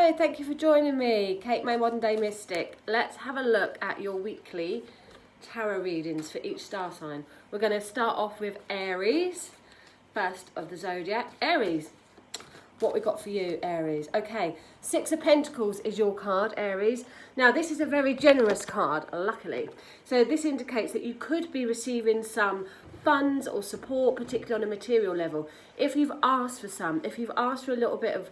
Hello, thank you for joining me, Kate May Modern Day Mystic. Let's have a look at your weekly tarot readings for each star sign. We're going to start off with Aries, first of the zodiac. Aries, what we got for you, Aries? Okay, Six of Pentacles is your card, Aries. Now, this is a very generous card, luckily. So this indicates that you could be receiving some funds or support, particularly on a material level. If you've asked for some, if you've asked for a little bit of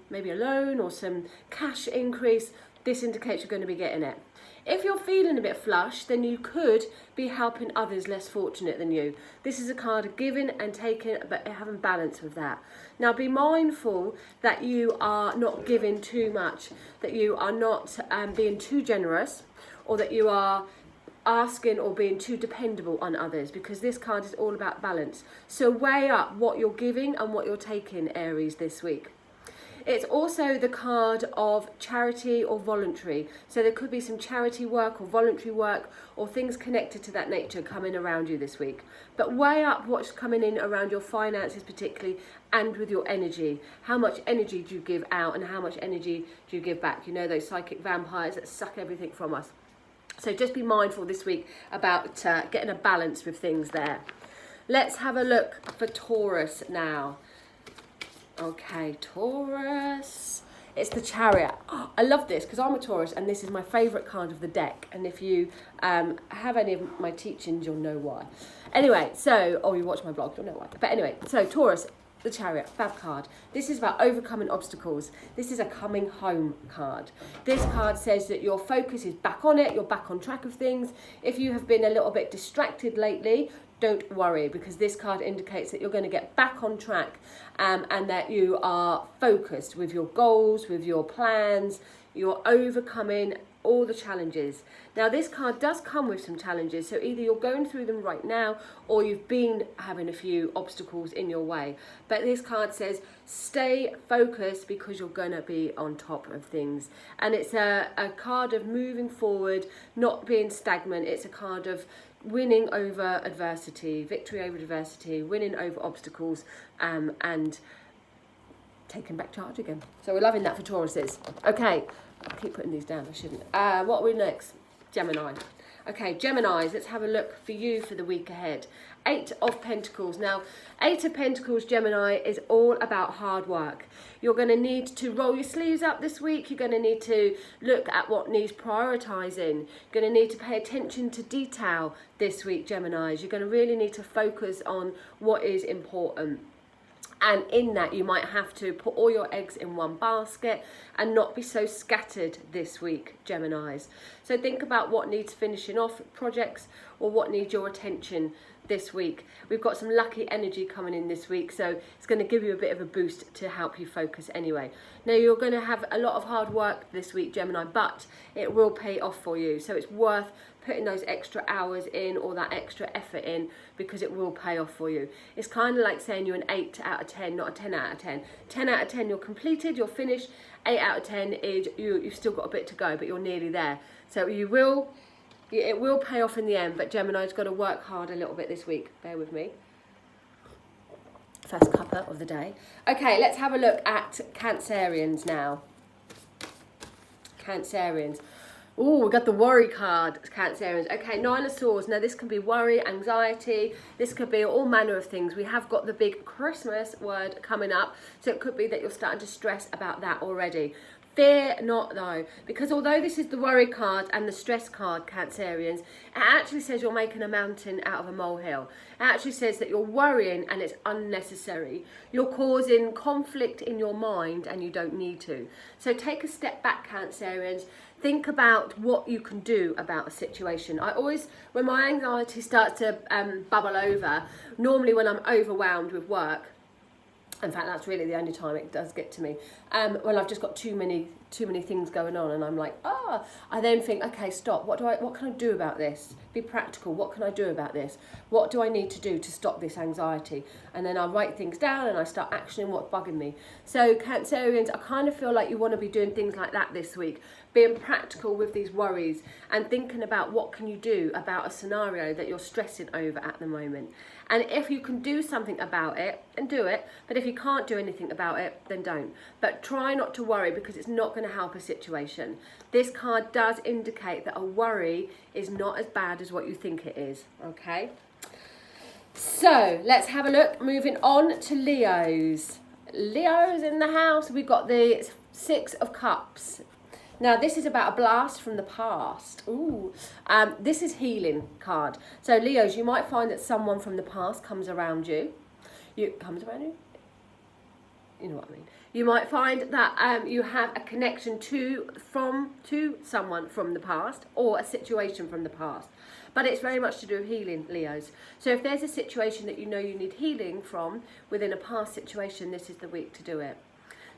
maybe a loan or some cash increase, this indicates you're going to be getting it. If you're feeling a bit flush, then you could be helping others less fortunate than you. This is a card of giving and taking, but having balance with that. Now, be mindful that you are not giving too much, that you are not being too generous, or that you are asking or being too dependable on others, because this card is all about balance. So weigh up what you're giving and what you're taking, Aries, this week. It's also the card of charity or voluntary. So there could be some charity work or voluntary work or things connected to that nature coming around you this week. But weigh up what's coming in around your finances particularly, and with your energy. How much energy do you give out and how much energy do you give back? You know, those psychic vampires that suck everything from us. So just be mindful this week about getting a balance with things there. Let's have a look for Taurus now. Okay, Taurus. It's the Chariot. Oh, I love this because I'm a Taurus and this is my favourite card of the deck. And if you have any of my teachings, you'll know why. Anyway, or you watch my blog, you'll know why. But anyway, so Taurus, the Chariot, fab card. This is about overcoming obstacles. This is a coming home card. This card says that your focus is back on it, you're back on track of things. If you have been a little bit distracted lately, don't worry, because this card indicates that you're going to get back on track and that you are focused with your goals, with your plans. You're overcoming all the challenges. Now, this card does come with some challenges, so either you're going through them right now or you've been having a few obstacles in your way. But this card says stay focused because you're going to be on top of things. And it's a card of moving forward, not being stagnant. It's a card of winning over adversity, victory over adversity, winning over obstacles, and taking back charge again. So we're loving that for Tauruses. Okay, I keep putting these down, I shouldn't. What are we next? Gemini. Okay, Geminis, let's have a look for you for the week ahead. Eight of Pentacles. Now, Eight of Pentacles, Gemini, is all about hard work. You're going to need to roll your sleeves up this week. You're going to need to look at what needs prioritising. You're going to need to pay attention to detail this week, Geminis. You're going to really need to focus on what is important. And in that, you might have to put all your eggs in one basket and not be so scattered this week, Geminis. So think about what needs finishing off projects or what needs your attention this week. We've got some lucky energy coming in this week, so it's going to give you a bit of a boost to help you focus anyway. Now, you're going to have a lot of hard work this week, Gemini, but it will pay off for you. So it's worth putting those extra hours in or that extra effort in, because it will pay off for you. It's kind of like saying you're an 8 out of 10, not a 10 out of 10. 10 out of 10, you're completed, you're finished. 8 out of 10 is you've still got a bit to go, but you're nearly there. So it will pay off in the end, but Gemini's got to work hard a little bit this week. Bear with me. First cuppa of the day. Okay, let's have a look at Cancerians now. Cancerians. Oh, we got the worry card, Cancerians. Okay, Nine of Swords. Now, this can be worry, anxiety. This could be all manner of things. We have got the big Christmas word coming up, so it could be that you're starting to stress about that already. Fear not, though, because although this is the worry card and the stress card, Cancerians, it actually says you're making a mountain out of a molehill. It actually says that you're worrying and it's unnecessary. You're causing conflict in your mind and you don't need to. So take a step back, Cancerians. Think about what you can do about a situation. I always, when my anxiety starts to bubble over, normally when I'm overwhelmed with work, in fact, that's really the only time it does get to me. When I've just got too many things going on, and I'm like, I then think, okay, stop. What can I do about this? Be practical. What can I do about this? What do I need to do to stop this anxiety? And then I write things down and I start actioning what's bugging me. So Cancerians, I kind of feel like you want to be doing things like that this week, being practical with these worries and thinking about what can you do about a scenario that you're stressing over at the moment. And if you can do something about it, then do it. But if you can't do anything about it, then don't. But try not to worry, because it's not going to help a situation. This card does indicate that a worry is not as bad as what you think it is, okay? So let's have a look. Moving on to Leos. Leos in the house. We've got the Six of Cups. Now, this is about a blast from the past. Ooh, this is healing card. So, Leos, you might find that someone from the past comes around you. You know what I mean. You might find that you have a connection to someone from the past, or a situation from the past. But it's very much to do with healing, Leos. So if there's a situation that you know you need healing from within a past situation, this is the week to do it.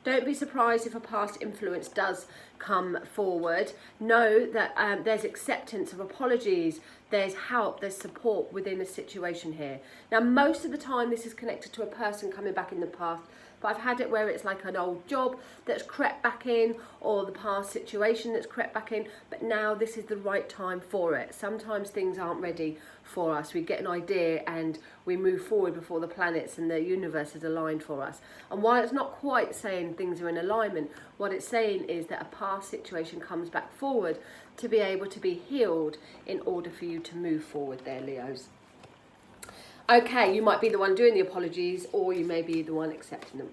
Don't be surprised if a past influence does come forward. Know that there's acceptance of apologies, there's help, there's support within a situation here. Now, most of the time this is connected to a person coming back in the past, but I've had it where it's like an old job that's crept back in, or the past situation that's crept back in, but now this is the right time for it. Sometimes things aren't ready for us. We get an idea and we move forward before the planets and the universe is aligned for us. And while it's not quite saying things are in alignment, what it's saying is that a past situation comes back forward to be able to be healed in order for you to move forward there, Leos. Okay, you might be the one doing the apologies, or you may be the one accepting them.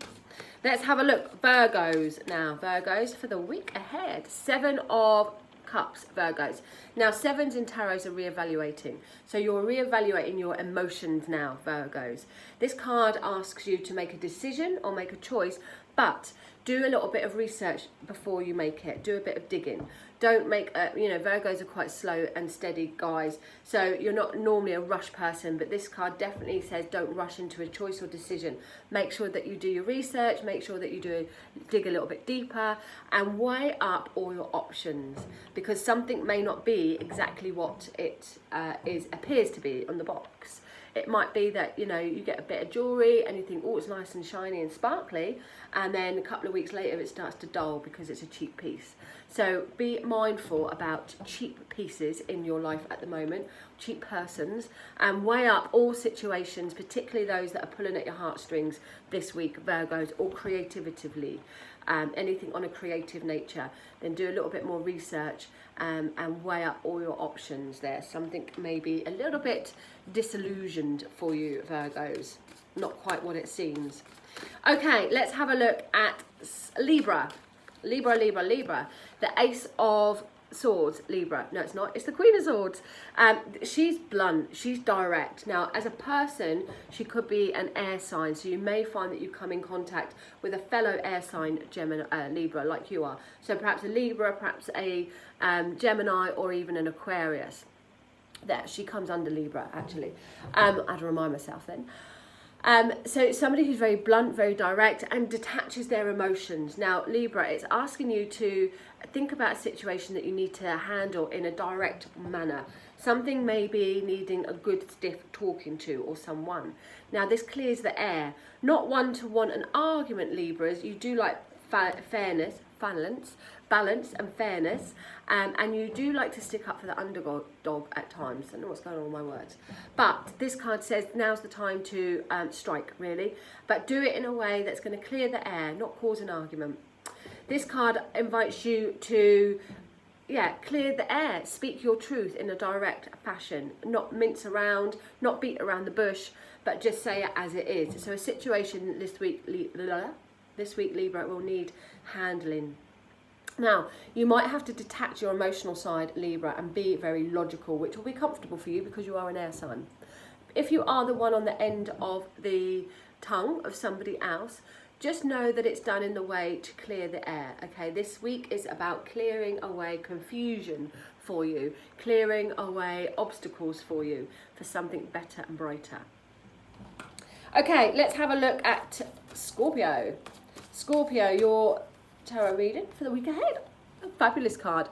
Let's have a look. Virgos now. Virgos for the week ahead. 7 of Cups, Virgos. Now, 7s in tarots are reevaluating. So you're reevaluating your emotions now, Virgos. This card asks you to make a decision or make a choice, but do a little bit of research before you make it. Do a bit of digging. Don't make Virgos are quite slow and steady guys, so you're not normally a rush person, but this card definitely says don't rush into a choice or decision. Make sure that you do your research, make sure that you dig a little bit deeper and weigh up all your options, because something may not be exactly what it appears to be on the box. It might be that, you get a bit of jewellery and you think, oh, it's nice and shiny and sparkly, and then a couple of weeks later it starts to dull because it's a cheap piece. So be mindful about cheap pieces in your life at the moment, cheap persons, and weigh up all situations, particularly those that are pulling at your heartstrings this week, Virgos, or creatively. Anything on a creative nature, then do a little bit more research and weigh up all your options there. Something may be a little bit disillusioned for you, Virgos. Not quite what it seems. Okay, let's have a look at Libra. Libra. The Ace of Swords, Libra. No, it's not. It's the Queen of Swords. She's blunt. She's direct. Now, as a person, she could be an air sign. So you may find that you come in contact with a fellow air sign, Libra, like you are. So perhaps a Libra, perhaps a Gemini, or even an Aquarius. There, she comes under Libra, actually. I had to remind myself then. So somebody who's very blunt, very direct, and detaches their emotions. Now, Libra, it's asking you to think about a situation that you need to handle in a direct manner. Something may be needing a good stiff talking to, or someone. Now, this clears the air. Not one to want an argument, Libras. You do like balance and fairness, and you do like to stick up for the underdog at times. I don't know what's going on with my words, but this card says now's the time to strike, really, but do it in a way that's going to clear the air, not cause an argument. This card invites you to clear the air, speak your truth in a direct fashion, not mince around, not beat around the bush, but just say it as it is. So a situation this week, Libra, will need handling. Now, you might have to detach your emotional side, Libra, and be very logical, which will be comfortable for you because you are an air sign. If you are the one on the end of the tongue of somebody else, just know that it's done in the way to clear the air, okay? This week is about clearing away confusion for you, clearing away obstacles for you, for something better and brighter. Okay, let's have a look at Scorpio. Scorpio, your tarot reading for the week ahead. A fabulous card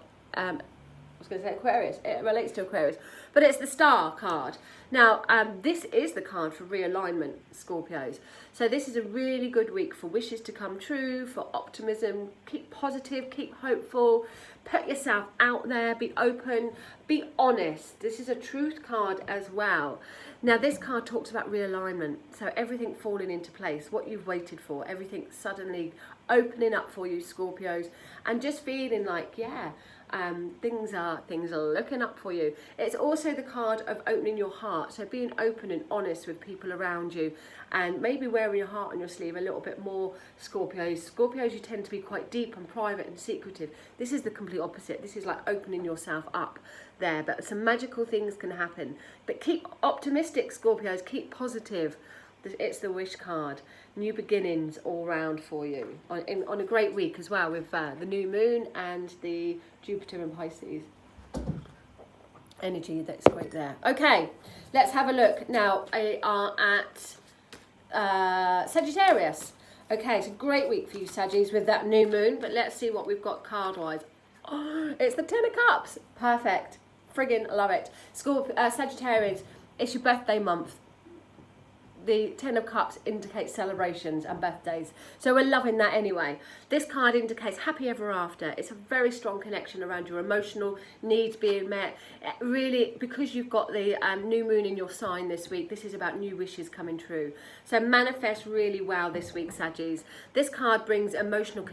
was going to say Aquarius, it relates to Aquarius, but it's the Star card. Now, this is the card for realignment, Scorpios. So this is a really good week for wishes to come true, for optimism. Keep positive, keep hopeful, put yourself out there, be open, be honest. This is a truth card as well. Now, this card talks about realignment. So everything falling into place, what you've waited for, everything suddenly opening up for you, Scorpios, and just feeling like, yeah, things are looking up for you. It's also the card of opening your heart, so being open and honest with people around you, and maybe wearing your heart on your sleeve a little bit more, Scorpios. Scorpios, you tend to be quite deep and private and secretive. This is the complete opposite. This is like opening yourself up there, but some magical things can happen. But keep optimistic, Scorpios, keep positive. It's the wish card. New beginnings all round for you on a great week as well, with the new moon and the Jupiter and Pisces energy. That's great there. Okay, let's have a look now. We are at Sagittarius. Okay, it's a great week for you, Saggies, with that new moon, but let's see what we've got card wise. Oh, it's the Ten of Cups. Perfect. Friggin' love it. Sagittarius, it's your birthday month. The Ten of Cups indicates celebrations and birthdays, so we're loving that anyway. This card indicates happy ever after. It's a very strong connection around your emotional needs being met. Really, because you've got the new moon in your sign this week, this is about new wishes coming true. So manifest really well this week, Saggies. This card brings emotional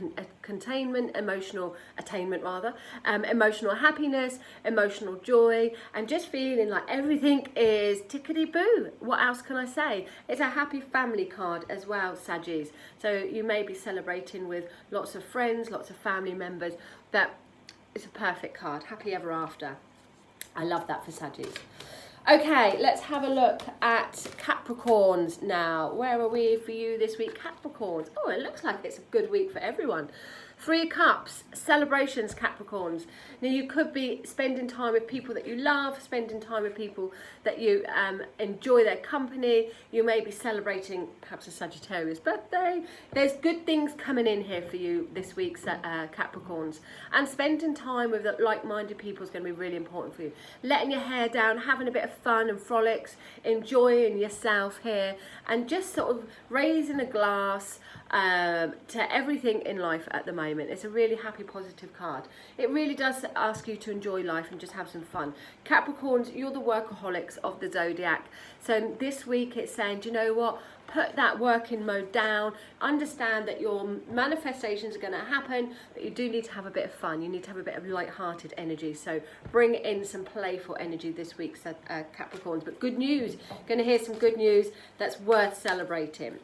containment, emotional attainment rather, emotional happiness, emotional joy, and just feeling like everything is tickety-boo. What else can I say? It's a happy family card as well, Saggies. So you may be celebrating with lots of friends, lots of family members. That is a perfect card. Happy ever after. I love that for Saggies. Okay, let's have a look at Capricorns now. Where are we for you this week, Capricorns? Oh, it looks like it's a good week for everyone. 3 of Cups, celebrations, Capricorns. Now, you could be spending time with people that you love, spending time with people that you enjoy their company. You may be celebrating perhaps a Sagittarius birthday. There's good things coming in here for you this week, Capricorns. And spending time with like-minded people is going to be really important for you. Letting your hair down, having a bit of fun and frolics, enjoying yourself here, and just sort of raising a glass to everything in life at the moment. It's a really happy, positive card. It really does ask you to enjoy life and just have some fun. Capricorns, you're the workaholics of the zodiac. So this week it's saying, do you know what? Put that working mode down. Understand that your manifestations are going to happen, but you do need to have a bit of fun. You need to have a bit of light-hearted energy. So bring in some playful energy this week, Capricorns. But good news. Going to hear some good news that's worth celebrating.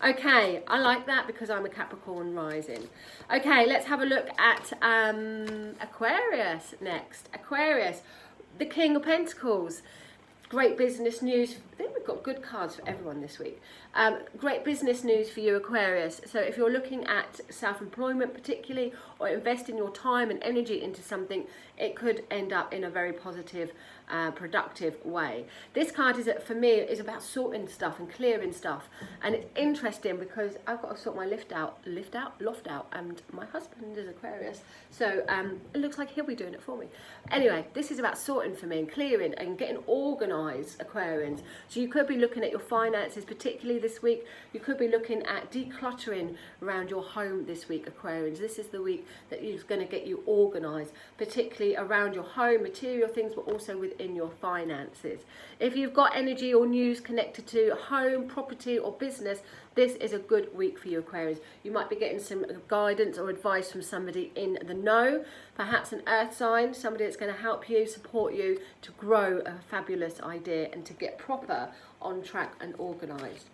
Okay, I like that because I'm a Capricorn rising. Okay, let's have a look at Aquarius next. Aquarius, the King of Pentacles. Great business news. I think we've got good cards for everyone this week. Great business news for you, Aquarius. So if you're looking at self-employment particularly, or investing your time and energy into something, it could end up in a very positive, productive way. This card is, for me, is about sorting stuff and clearing stuff. And it's interesting because I've got to sort my loft out, and my husband is Aquarius. So it looks like he'll be doing it for me. Anyway, this is about sorting for me and clearing and getting organised, Aquarians. So you could be looking at your finances, particularly this week. You could be looking at decluttering around your home this week, Aquarians. This is the week that is going to get you organised, particularly around your home, material things, but also within your finances. If you've got energy or news connected to home, property or business, this is a good week for you, Aquarius. You might be getting some guidance or advice from somebody in the know, perhaps an earth sign, somebody that's going to help you, support you to grow a fabulous idea and to get proper on track and organised.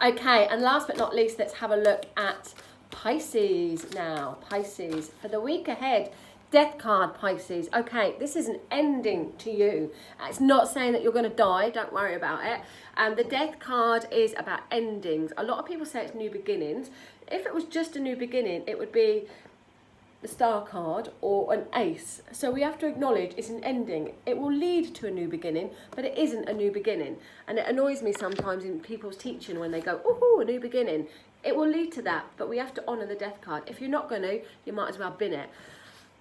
Okay, and last but not least, let's have a look at Pisces now. Pisces, for the week ahead, Death card, Pisces. Okay, this is an ending to you. It's not saying that you're going to die. Don't worry about it. The Death card is about endings. A lot of people say it's new beginnings. If it was just a new beginning, it would be the Star card or an Ace. So we have to acknowledge it's an ending. It will lead to a new beginning, but it isn't a new beginning. And it annoys me sometimes in people's teaching when they go, ooh, a new beginning. It will lead to that, but we have to honour the Death card. If you're not going to, you might as well bin it.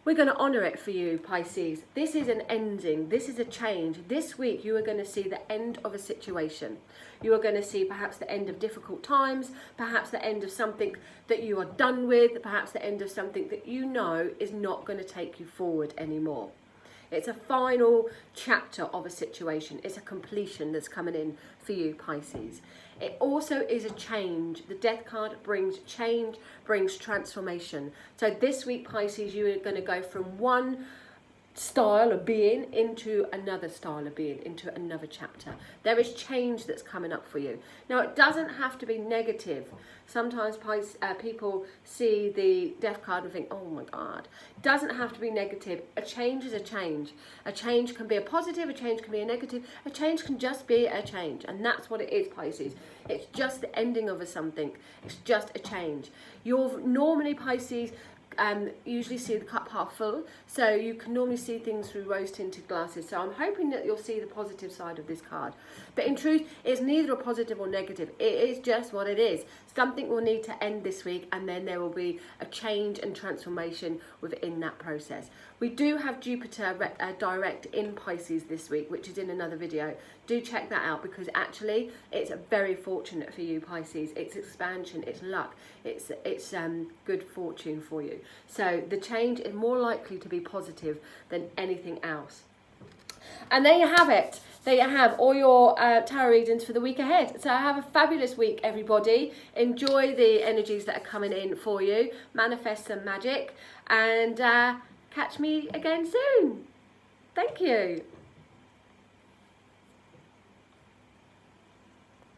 We're going to honour it for you, Pisces. This is an ending. This is a change. This week you are going to see the end of a situation. You are going to see perhaps the end of difficult times, perhaps the end of something that you are done with, perhaps the end of something that you know is not going to take you forward anymore. It's a final chapter of a situation. It's a completion that's coming in for you, Pisces. It also is a change. The Death card brings change, brings transformation. So this week, Pisces, you are going to go from one style of being into another style of being, into another chapter. There is change that's coming up for you. Now, it doesn't have to be negative. Sometimes people see the Death card and think, oh my God. It doesn't have to be negative. A change is a change. A change can be a positive, a change can be a negative, a change can just be a change. And that's what it is, Pisces. It's just the ending of something. It's just a change. You're normally, Pisces, usually see the cup half full, so you can normally see things through rose tinted glasses. So I'm hoping that you'll see the positive side of this card, but in truth it's neither a positive or negative. It is just what it is. Something will need to end this week, and then there will be a change and transformation within that process. We do have Jupiter direct in Pisces this week, which is in another video. Do check that out, because actually it's very fortunate for you, Pisces. It's expansion, it's luck, it's good fortune for you. So the change is more likely to be positive than anything else. And there you have it. There you have all your tarot readings for the week ahead. So have a fabulous week, everybody. Enjoy the energies that are coming in for you. Manifest some magic, and catch me again soon. Thank you.